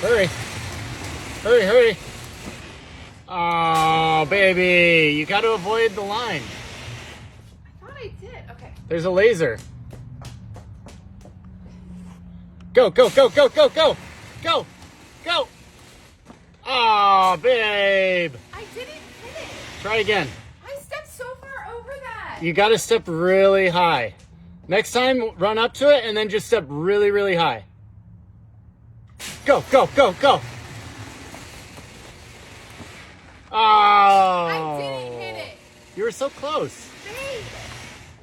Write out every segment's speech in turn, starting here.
Hurry. Hurry, hurry. Oh, baby. You got to avoid the line. I thought I did. Okay. There's a laser. Go, go, go, go, go, go. Go, go. Oh, babe. I didn't hit it. Try again. I stepped so far over that. You got to step really high. Next time, run up to it and then just step really, really high. Go, go, go, go. Oh. I didn't hit it. You were so close. Babe.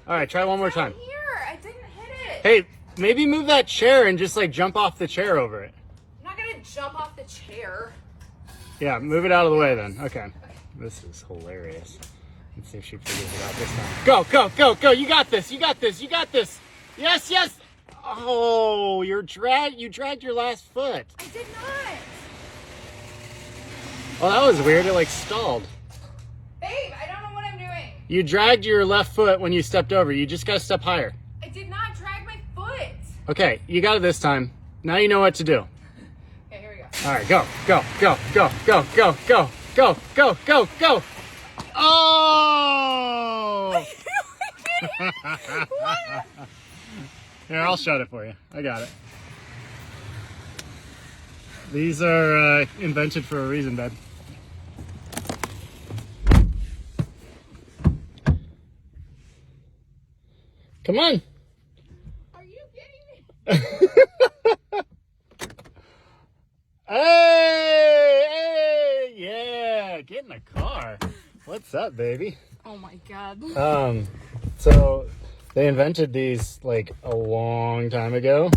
All right, try one more time. Down here. I didn't hit it. Hey, maybe move that chair and just like jump off the chair over it. I'm not going to jump off the chair. Yeah, move it out of the way then. Okay. This is hilarious. Let's see if she figures it out this time. Go, go, go, go. You got this. You got this. You got this. Yes, yes. Oh, you dragged your last foot. I did not. Oh, that was weird. It like stalled. Babe, I don't know what I'm doing. You dragged your left foot when you stepped over. You just got to step higher. I did not drag my foot. Okay, you got it this time. Now you know what to do. Okay, here we go. All right, go, go, go, go, go, go, go, go, go, go, go. Oh! Here, I'll shut it for you. I got it. These are invented for a reason, babe. Come on. Are you kidding me? Hey, hey, yeah, get in the car. What's up, baby? Oh my God. So they invented these like a long time ago.